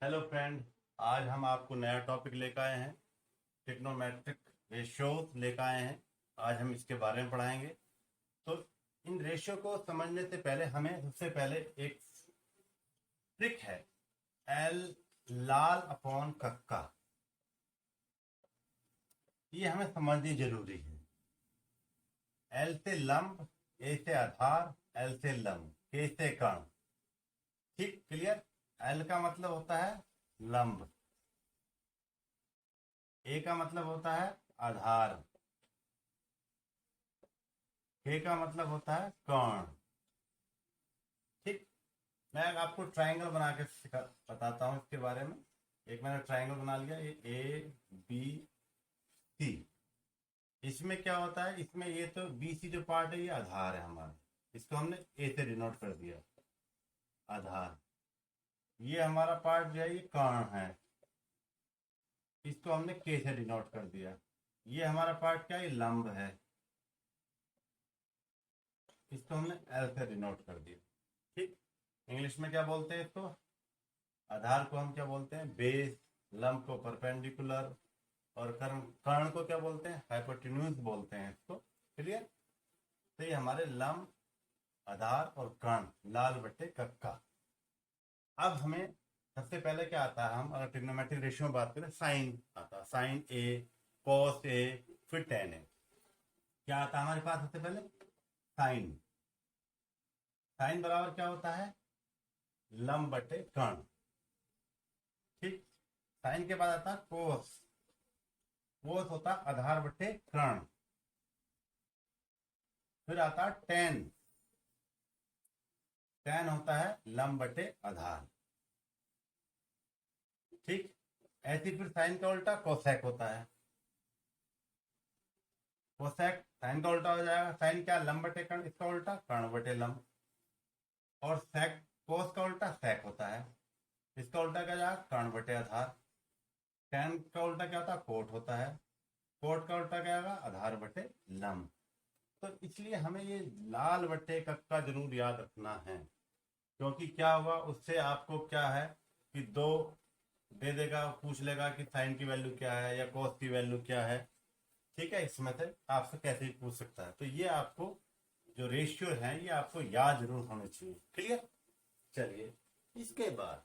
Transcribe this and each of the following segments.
Hello friend. आज हम आपको नया टॉपिक लेकर आए हैं। ट्रिग्नोमेट्रिक रेशियोज लेकर आए हैं। आज हम इसके बारे में पढ़ाएंगे। तो इन रेशियो को समझने से पहले हमें सबसे पहले एक ट्रिक है। एल लाल अपॉन कक्का, ये हमें समझनी जरूरी है। एल से लंब, ए से आधार, एल से लंब, के से कर्ण। ठीक, क्लियर। एल का मतलब होता है लंब, ए का मतलब होता है आधार, के का मतलब होता है कर्ण। ठीक। मैं आपको ट्रायंगल बना के बताता हूँ इसके बारे में। एक मैंने ट्रायंगल बना लिया, ये ए बी सी। इसमें क्या होता है, इसमें ये तो बी सी जो पार्ट है ये आधार है हमारा। इसको हमने ए से डिनोट कर दिया, आधार। ये हमारा पार्ट जो है ये कर्ण है, इसको हमने के से डिनोट कर दिया। ये हमारा पार्ट क्या है, ये लंब है, इसको हमने एल से डिनोट कर दिया। ठीक। इंग्लिश में क्या बोलते हैं इसको, आधार को हम क्या बोलते हैं, बेस। लंब को परपेंडिकुलर, और कर्ण कर्ण को क्या बोलते हैं, हाइपोटेन्यूज बोलते हैं इसको। क्लियर। तो ये हमारे लंब, आधार और कर्ण, लाल बट्टे कक्का। अब हमें सबसे पहले क्या आता है, हम अगर ट्रिग्नोमेट्रिक रेशियो में बात करें, साइन आता है। साइन ए, कॉस ए, फिर टेन ए। क्या आता है हमारे पास सबसे पहले, साइन। साइन बराबर क्या होता है, लंब बटे कर्ण। ठीक। साइन के बाद आता है कोस। कोस होता है आधार बटे कर्ण। फिर आता है टेन। टेन होता है लंब बटे आधार। ठीक। ऐसे फिर साइन का उल्टा कोसेक होता है। कोसेक साइन का उल्टा हो जाएगा। साइन क्या, लंब बटे कर्ण, इसका उल्टा कर्ण बटे लंब। और सेक, कोस का उल्टा सेक होता है, इसका उल्टा क्या जाएगा, कर्ण बटे आधार। टेन का उल्टा क्या होता है, कोट होता है। कोट का उल्टा क्या होगा, आधार बटे लंब। तो इसलिए हमें ये लाल बटे कक्का जरूर याद रखना है, क्योंकि क्या होगा उससे आपको क्या है कि दो दे देगा, पूछ लेगा कि साइन की वैल्यू क्या है या कॉस की वैल्यू क्या है। ठीक है, इसमें से आपसे कैसे भी पूछ सकता है। तो ये आपको जो रेशियो है ये आपको याद जरूर होने चाहिए। क्लियर। चलिए, इसके बाद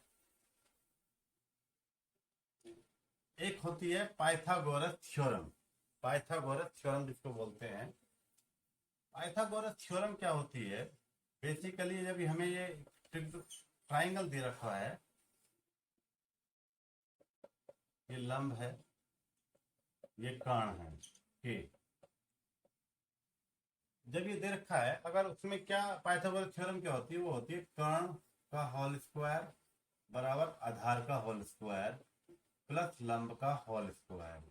एक होती है पाइथागोरस थ्योरम। पाइथागोरस थ्योरम जिसको बोलते हैं, पाइथागोरस थ्योरम क्या होती है, बेसिकली जब हमें ये ट्राइंगल दे रखा है, ये लंब है, ये कर्ण है, के। जब ये दे रखा है, अगर उसमें क्या पाइथागोरस थ्योरम क्या होती है, वो होती है कर्ण का होल स्क्वायर बराबर आधार का होल स्क्वायर प्लस लंब का होल स्क्वायर।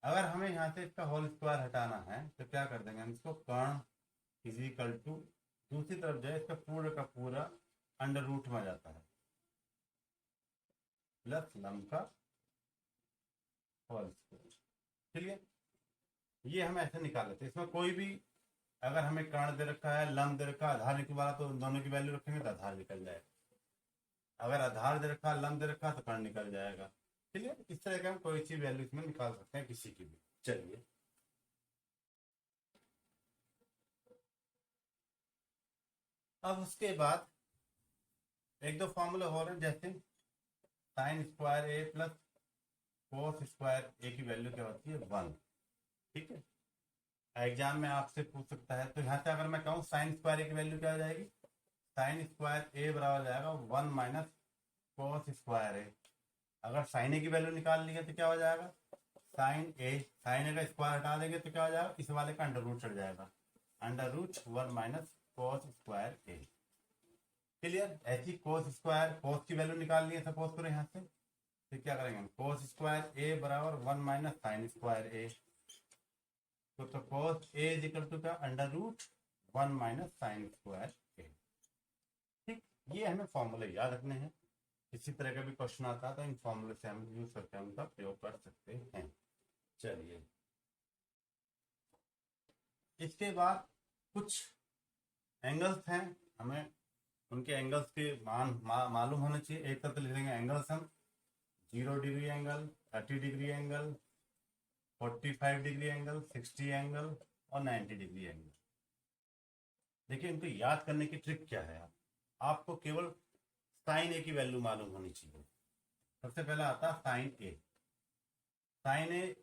अगर हमें यहाँ से इसका होल स्क्वायर हटाना है तो क्या कर देंगे हम, इसको कर्ण इज इक्वल टू, दूसरी तरफ जो है इसका पूरा का पूरा अंडर रूट में जाता है, प्लस लंब का होल स्क्वायर। क्लियर। ये हम ऐसे निकाल लेते हैं। इसमें कोई भी, अगर हमें कर्ण दे रखा है, लंब दे रखा है, आधार निकल वाला, तो दोनों की वैल्यू रखेंगे तो आधार निकल जाएगा। अगर आधार दे रखा है, लंब दे रखा है, तो कर्ण निकल जाएगा। क्लियर। इस तरह के हम कोई सी वैल्यू इसमें निकाल सकते हैं, किसी की भी। चलिए, अब उसके बाद एक दो फॉर्मूले हो रहे हैं, जैसे साइन स्क्वायर ए प्लस कोस स्क्वायर ए की वैल्यू क्या होती है, 1। ठीक है, एग्जाम में आपसे पूछ सकता है। तो यहाँ से अगर मैं कहूँ साइन स्क्वायर ए की वैल्यू क्या हो जाएगी, साइन स्क्वायर ए बराबर जाएगा 1 माइनस कोस स्क्वायर ए। अगर साइन ए की वैल्यू निकाल ली है तो क्या हो जाएगा, साइन ए, साइन ए का स्क्वायर हटा देंगे तो क्या हो जाएगा, इस वाले का अंडर रूट चढ़ जाएगा, under root 1 minus cos square A. Clear. ऐसी कोस स्क्वायर, कोस की वैल्यू निकाल ली है सपोज करो यहाँ से, तो क्या करेंगे हम, कोस स्क्वायर ए बराबर 1 माइनस साइन स्क्वायर ए। तो cos A is equal to का under root 1 minus sine square A. ठीक। ये हमें फॉर्मूले याद रखने हैं। किसी तरह का भी क्वेश्चन आता है तो इन फॉर्मूले से हम यूज करके उनका प्रयोग कर सकते हैं। चलिए, इसके बाद कुछ एंगल्स हैं, हमें उनके एंगल्स के मान मालूम होने चाहिए। एक तरफ लिख देंगे एंगल्स हम 0 degree angle, 30 degree angle, 45 degree angle, 60 angle और 90 डिग्री एंगल। देखिए इनको याद करने की ट्रिक क्या है, आपको केवल साइन ए की वैल्यू मालूम होनी चाहिए। सबसे पहला आता है साइन ए। साइन ए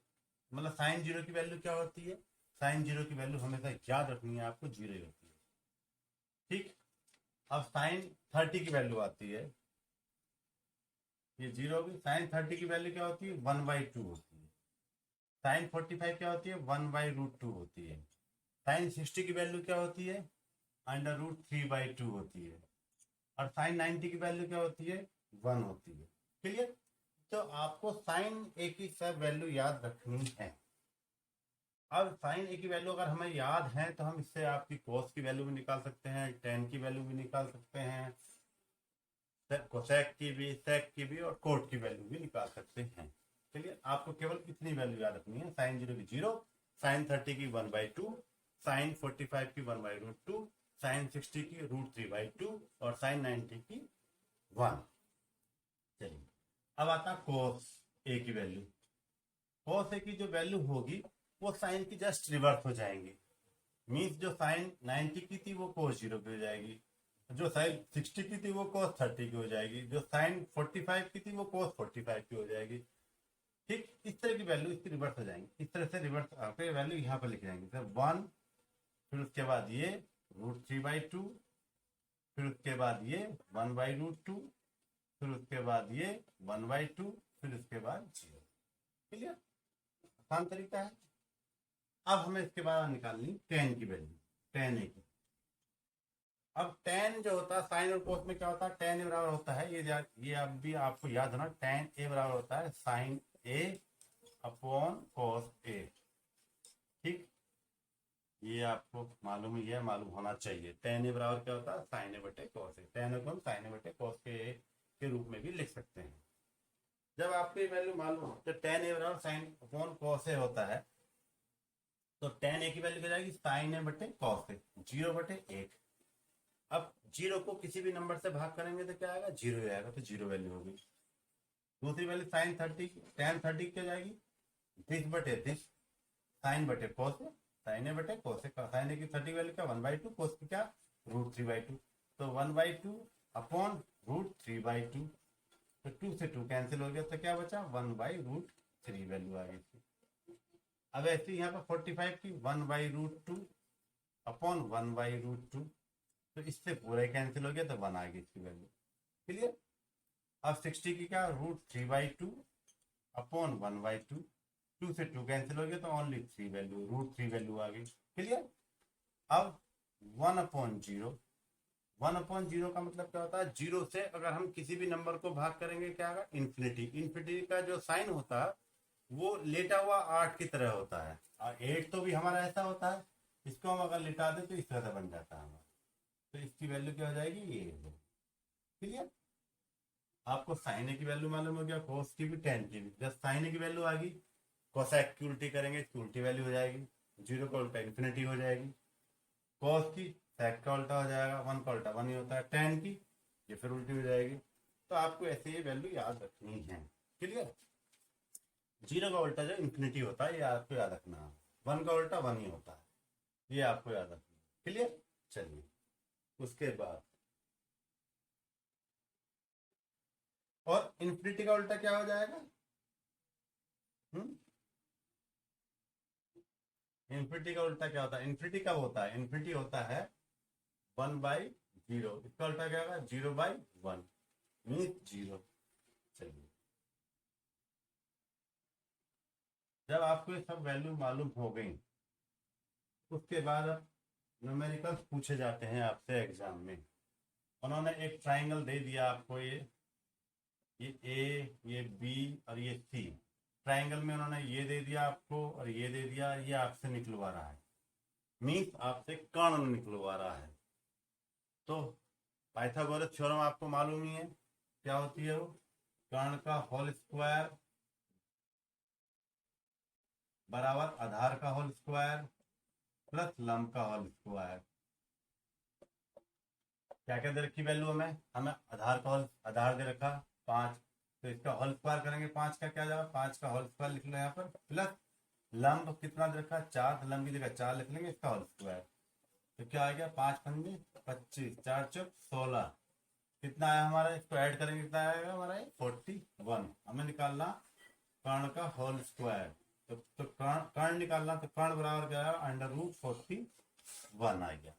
मतलब साइन जीरो की वैल्यू क्या होती है, साइन जीरो की वैल्यू हमेशा याद रखनी है आपको, जीरो होती है। ठीक, अब साइन 30 की वैल्यू आती है, ये जीरो होगी। साइन 30 की वैल्यू क्या होती है, 1/2 होती है। साइन 45 क्या होती है, 1/√2 होती है। साइन 60 की वैल्यू क्या होती है, √3/2 होती है। और साइन 90 की वैल्यू क्या होती है, 1 होती है। क्लियर? तो आपको साइन ए की सब वैल्यू याद रखनी है। अब साइन ए की वैल्यू अगर हमें याद है तो हम इससे आपकी कोस की वैल्यू भी निकाल सकते हैं, टेन की वैल्यू भी निकाल सकते हैं, कोसेक की भी, सेक की भी और कोट की वैल्यू भी निकाल सकते हैं। चलिए, आपको केवल इतनी वैल्यू याद रखनी है, साइन जीरो की 0, साइन 30 की 1/2, साइन 45 की 1/√2, साइन 60 की √3/2 और साइन 90 की 1। चलिए, अब आता कोस ए की वैल्यू। कोस ए की जो वैल्यू होगी वो साइन की जस्ट रिवर्स हो जाएंगी। मीन्स जो साइन 90 की थी वो कोस 0 की हो जाएगी, जो साइन 60 की थी वो कोस 30 की हो जाएगी, जो साइन 45 की थी वो कोस 45 की हो जाएगी। ठीक, इस तरह की वैल्यू इसकी रिवर्स हो जाएंगी। इस तरह से रिवर्स आपके वैल्यू यहाँ पर लिख जाएंगे, सर 1, फिर उसके बाद ये √3/2, फिर उसके बाद ये 1/√2, फिर उसके बाद ये 1/2, फिर उसके बाद 0। क्लियर? आसान तरीका है। अब हमें इसके बाद निकालनी टेन की वैल्यू, टेन ए की। अब टेन जो होता है साइन और कोस में क्या होता है, टेन ए बराबर होता है, ये अब भी आपको याद होना, टेन ए बराबर होता है साइन ए अपॉन कोस ए। ठीक, ये आपको मालूम ही है, मालूम होना चाहिए। टेन ए बराबर क्या होता है, साइन ए बटे कोस ए। टेन अपॉन साइन ए बटे कोस के रूप में भी लिख सकते हैं। जब आपको ये वैल्यू मालूम हो, तो टेन ए बराबर साइन अपॉन कोस ए होता है, तो टेन ए की वैल्यू क्या जाएगी, साइन ए बटे कॉस ए, 0/8। अब 0 को किसी भी नंबर से भाग करेंगे तो क्या आएगा, 0 आएगा, तो 0 वैल्यू होगी। दूसरी वैल्यू साइन 30, टेन 30 क्या जाएगी, 30/30, साइन बटे कॉस ए, साइन ए बटे कॉस ए का। साइन ए की 30 वैल्यू क्या, 1/2, कॉस की क्या, √3/2। तो 1/2 अपॉन √3/2, तो 2 से 2 कैंसिल हो गया, तो क्या बचा, 1/√3 वैल्यू आ गई। अब ऐसे यहाँ पर 45 की 1/√2 अपॉन 1/√2, तो इससे पूरा कैंसिल हो गया, तो 1 आ गई इसकी वैल्यू। क्लियर? अब 60 की क्या, √3/2 अपॉन 1/2, 2 से 2 कैंसिल हो गया, तो ओनली 3 वैल्यू, √3 वैल्यू आ गई। क्लियर? अब 1/0, 1/0 का मतलब क्या होता है, 0 से अगर हम किसी भी नंबर को भाग करेंगे क्या होगा, इन्फिनिटी। इन्फिनिटी का जो साइन होता है वो लेटा हुआ 8 की तरह होता है, और 8 तो भी हमारा ऐसा होता है, इसको हम अगर लिटा दें तो इस तरह से बन जाता है हमारा। तो इसकी वैल्यू क्या हो जाएगी, ये। क्लियर? आपको साइन ए की वैल्यू मालूम हो गया, कोस की भी, टेन की भी। जब साइन ए की वैल्यू आ गई, कोसेक की उल्टी करेंगे, इसकी उल्टी वैल्यू हो जाएगी, 0 का उल्टा इन्फिनिटी हो जाएगी। कॉस की सेक का उल्टा हो जाएगा, 1 का उल्टा 1 ही होता है। टेन की ये फिर उल्टी हो जाएगी। तो आपको ऐसे ही वैल्यू याद रखनी है। क्लियर? 0 का उल्टा जो इन्फिनिटी होता है, ये आपको याद रखना है। 1 का उल्टा 1 ही होता है, ये आपको याद रखना है। क्लियर? चलिए, उसके बाद और इन्फिनिटी का उल्टा क्या हो जाएगा, इन्फिनिटी का उल्टा क्या होता है, इन्फिनिटी कब होता है, इन्फिनिटी होता है 1/0। इसका उल्टा क्या होगा, 0/1 मीन 0। चलिए, जब आपको ये सब वैल्यू मालूम हो गई, उसके बाद अब न्यूमेरिकल्स पूछे जाते हैं आपसे एग्जाम में। उन्होंने एक ट्राइंगल दे दिया आपको, ये ए, ये बी और ये सी। ट्राइंगल में उन्होंने ये दे दिया आपको और ये दे दिया, ये आपसे निकलवा रहा है, मीन्स आपसे कर्ण निकलवा रहा है। तो पाइथागोरस थ्योरम आपको मालूम ही है, क्या होती है वो, कर्ण का होल स्क्वायर बराबर आधार का होल स्क्वायर प्लस लंब का होल स्क्वायर। क्या क्या दे रखी वैल्यू हमें, आधार दे रखा 5, तो इसका होल स्क्वायर करेंगे 5 का क्या जाएगा, 5 का होल स्क्वायर लिख लो यहाँ पर, प्लस लंब कितना दे रखा 4, तो लंब की जगह 4 लिख लेंगे, इसका होल स्क्वायर, तो क्या आ गया 5 पंजे 25, 4 चौक 16, कितना आया हमारा, इसको ऐड करेंगे कितना आएगा हमारा 41, हमें निकालना कर्ण का होल स्क्वायर, तो कर्ण निकालना, तो कर्ण बराबर क्या आया √41 आ गया।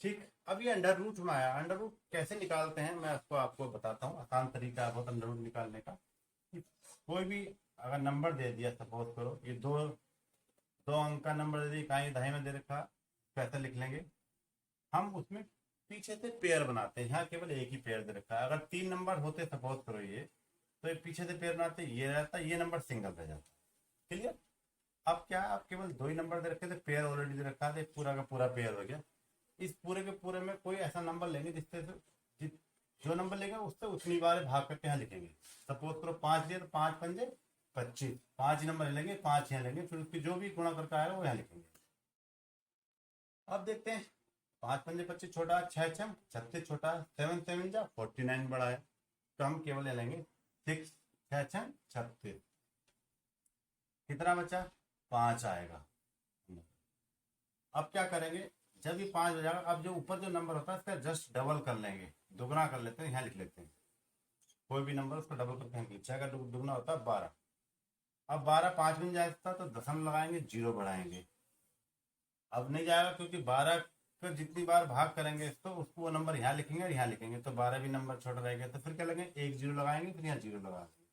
ठीक, अब ये अंडर रूट में आया, अंडर रूट कैसे निकालते हैं मैं उसको आपको बताता हूँ, आसान तरीका है बहुत अंडर रूट निकालने का। कोई भी अगर नंबर दे दिया, सपोज करो ये दो अंक का नंबर दे दिया, कहीं दही में दे रखा, कैसे लिख लेंगे हम, उसमें पीछे से पेयर बनाते हैं, यहाँ केवल एक ही पेयर दे रखा है, अगर 3 नंबर होते सपोज करो ये, तो ये पीछे से पेयर बनाते, ये रहता, ये नंबर सिंगल रह जाता। क्लियर, अब क्या, आप केवल 2 ही नंबर दे रखे थे, पेयर ऑलरेडी दे रखा था, पूरा का पूरा पेयर हो गया। इस पूरे के पूरे में कोई ऐसा नंबर लेंगे जिससे जो नंबर लेंगे उससे उतनी बार भाग करके यहाँ लिखेंगे, सपोज करो 5 दिया तो 5 पंजे 25, 5 ही नंबर लेंगे, 5 यहाँ लेंगे, फिर उसकी जो भी गुणा करके आएगा वो यहाँ लिखेंगे। अब देखते हैं, 5 पंजे 25 छोटा, 6 छम 36 छोटा, 7 7 जा 49 बड़ा है, तो हम केवल ले लेंगे 6 6 छम 36, कितना बचा 5 आएगा। अब क्या करेंगे, जब ये 5 हो जाएगा, अब जो ऊपर जो नंबर होता है इसका जस्ट डबल कर लेंगे, दुगना कर लेते हैं, यहाँ लिख लेते हैं, कोई भी नंबर उसको डबल करके हम 6 का दुगना होता है 12, अब 12 5 में जाता तो दशम लगाएंगे, 0 बढ़ाएंगे, अब नहीं जाएगा क्योंकि 12 को जितनी बार भाग करेंगे इसको, उसको वो नंबर यहाँ लिखेंगे और यहाँ लिखेंगे, तो 12 भी नंबर छोटा रहेगा, तो फिर क्या लगेंगे 1 0 लगाएंगे, फिर यहाँ 0 लगा देंगे।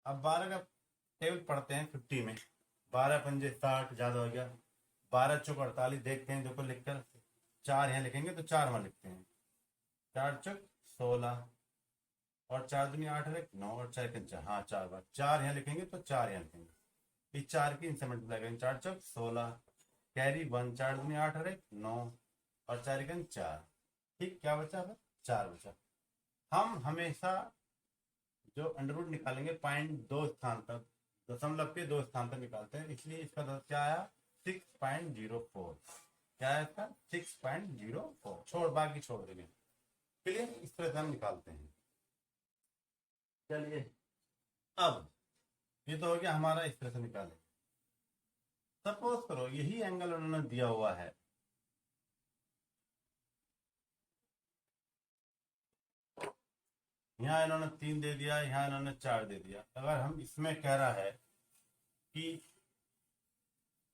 अब 12 का टेबल पढ़ते हैं 50 में, 12 पंजे 60 ज्यादा हो गया, 12 चौक 48, देखते हैं देखो लिखकर, 4 यहाँ लिखेंगे तो 4 वहां लिखते हैं, 4 चौक 16, और 4 दूनी 8 है 9, और 4 के 4, हाँ 4 बार 4 यहाँ लिखेंगे तो 4 यहाँ लिखेंगे, इस 4 की इनसे मल्टीप्लाई करेंगे, 4 चौक 16, कैरी 1, 4 दूनी 8 है 9, और 4 के 4, ठीक, क्या बचा है 4 बचा। हम हमेशा जो अंडर रूट निकालेंगे पॉइंट 2 स्थान तक, दशमलव के 2 स्थान तक निकालते हैं, इसलिए इसका क्या आया 6.04, क्या है इसका 6.04, छोड़ बाकी छोड़ देंगे। क्लियर, इस तरह से हम निकालते हैं। चलिए, अब ये तो हो गया हमारा, इस तरह से निकालें। सपोज करो यही एंगल उन्होंने दिया हुआ है, यहाँ इन्होंने 3 दे दिया, यहाँ इन्होंने 4 दे दिया, अगर हम इसमें कह रहा है कि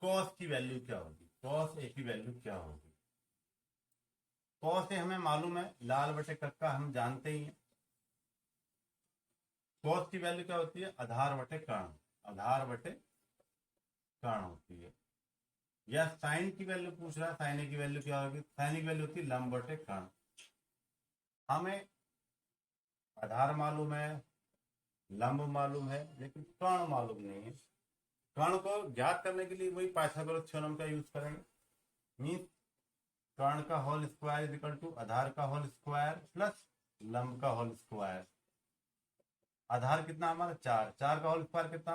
कॉस की वैल्यू क्या होगी, कॉस ए की वैल्यू क्या होगी, कॉस ए हमें मालूम है, लाल बटे कक्का हम जानते ही हैं, कॉस की वैल्यू क्या होती है आधार बटे कर्ण, आधार बटे कर्ण होती है, या साइन की वैल्यू पूछ रहा है, साइन ए की वैल्यू क्या होगी, साइन की वैल्यू होती है लंब बटे कर्ण। हमें आधार मालूम है, लंब मालूम है, लेकिन कर्ण मालूम नहीं है, कर्ण को ज्ञात करने के लिए वही पाइथागोरस थ्योरम का यूज करेंगे, मीन्स कर्ण का whole square is equal to आधार का होल स्क्वायर प्लस लंब का होल स्क्वायर। आधार कितना हमारा 4, 4 का होल स्क्वायर कितना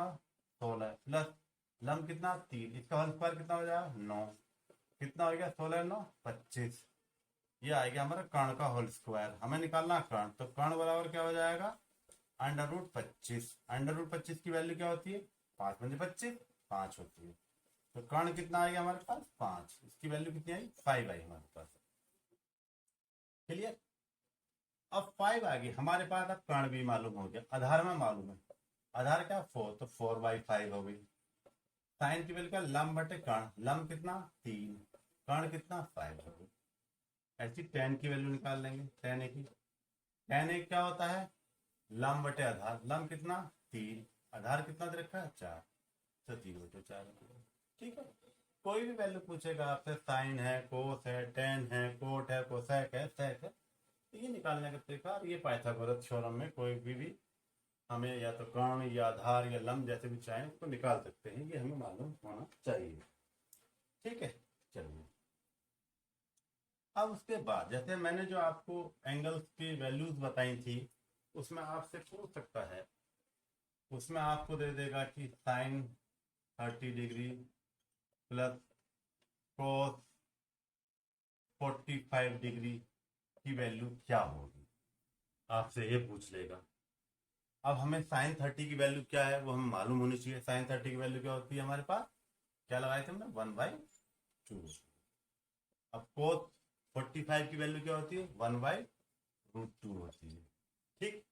16, प्लस लंब कितना 3, इसका होल स्क्वायर कितना हो जाएगा 9, कितना हो गया 16 9 25, ये आ गया हमारा कर्ण का होल स्क्वायर। हमें निकालना कर्ण, तो कर्ण बराबर क्या हो जाएगा √25, √25 की वैल्यू क्या होती है 5 पंजे 25, 5 होती है, तो कर्ण कितना आ गया हमारे पास 5, इसकी वैल्यू कितनी आई 5 आई हमारे पास। क्लियर, अब 5 आ गई हमारे पास, अब कर्ण भी मालूम हो गया, आधार में मालूम है, आधार क्या 4, तो 4/5 हो गई, साइन की वैल्यू का लंब बटे कर्ण, लंब कितना 3, कर्ण कितना 5 हो गई। ऐसी tan की वैल्यू निकाल लेंगे, tan a की, tan a क्या होता है लंब बटे आधार, लंब कितना 3, आधार कितना दे रखा है 4, तो 3/4, ठीक है। कोई भी वैल्यू पूछेगा आपसे, साइन है, कोस है, टेन है, कोट है, कोसेक है, सेक है, तो ये निकालने का तरीका, ये पाइथागोरस थ्योरम में कोई भी हमें या तो कर्ण या आधार या लंब जैसे भी चाहें उसको निकाल सकते हैं, ये हमें मालूम होना चाहिए, ठीक है। चलिए, अब उसके बाद जैसे मैंने जो आपको एंगल्स की वैल्यूज बताई थी, उसमें आपसे पूछ सकता है, उसमें आपको दे देगा कि sine 30 degree plus cos 45 degree की वैल्यू क्या होगी, आपसे ये पूछ लेगा। अब हमें साइन 30 की वैल्यू क्या है वो हमें मालूम होनी चाहिए। साइन 30 की वैल्यू क्या होती है हमारे पास, क्या लगाए थे हमने, 1/2। अब कोस 45 की वैल्यू क्या होती है, 1/√2 होती है। ठीक,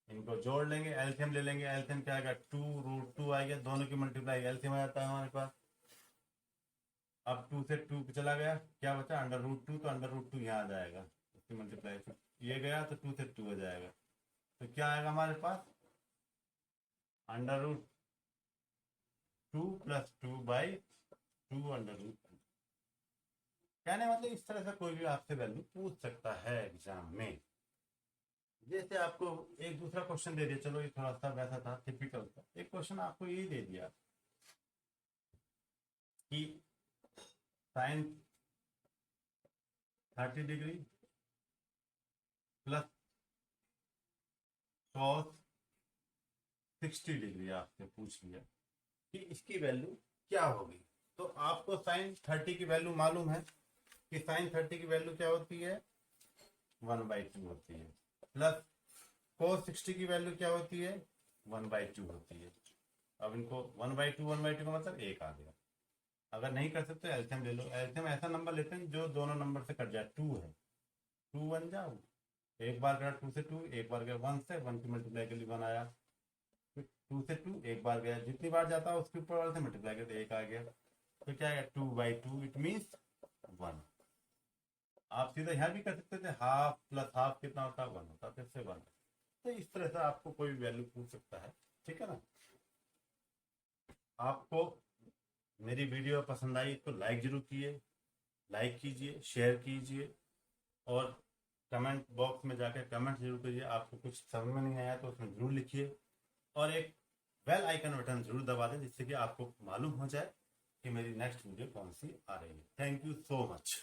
इनको जोड़ लेंगे, एलसीएम ले लेंगे। एलसीएम क्या आएगा, 2√2 आएगा, दोनों की मल्टीप्लाई एलसीएम आ जाता है हमारे पास। अब 2 से 2 चला गया, क्या बचा, √2, तो √2 यहाँ आ जाएगा, उसकी मल्टीप्लाई ये गया तो 2 से 2 हो जाएगा। तो क्या आएगा हमारे पास, √2 + 2/2 √2। कहने मतलब इस तरह से कोई भी आपसे वैल्यू पूछ सकता है एग्जाम में। जैसे आपको एक दूसरा क्वेश्चन दे दिया, चलो ये थोड़ा सा वैसा था, टिपिकल था। एक क्वेश्चन आपको ये दे दिया कि sine 30 degree plus cos 60 degree आपसे पूछ लिया कि इसकी वैल्यू क्या होगी। तो आपको साइन 30 की वैल्यू मालूम है कि साइन 30 की वैल्यू क्या होती है, 1/2 होती है, प्लस cos 60 की वैल्यू क्या होती है, 1/2 होती है। अब इनको 1/2 का मतलब 1 आ गया। अगर नहीं कर सकते एलसीएम ले लो। एलसीएम ऐसा नंबर लेते हैं जो दोनों नंबर से कट जाए। 2 है, 2 बन जाओ, एक बार गया 2 से 2, एक बार गया 1 से, 1 की मल्टीप्लाई के लिए 1 आया, 2 से 2 एक बार गया, जितनी बार जाता है उसके ऊपर वाले से मल्टीप्लाई करते 1 आ गया। तो क्या है, 2/2, इट मीन्स 1। आप सीधा यहाँ भी कर सकते थे, हाफ प्लस हाफ कितना होता है, 1 होता है, फिर से 1। तो इस तरह से आपको कोई वैल्यू पूछ सकता है, ठीक है ना। आपको मेरी वीडियो पसंद आई तो लाइक जरूर कीजिए, शेयर कीजिए, और कमेंट बॉक्स में जाकर कमेंट जरूर करिए। आपको कुछ समझ में नहीं आया तो उसमें जरूर लिखिए, और एक बेल आइकन बटन जरूर दबा दें जिससे कि आपको मालूम हो जाए कि मेरी नेक्स्ट वीडियो कौन सी आ रही है। Thank you so much.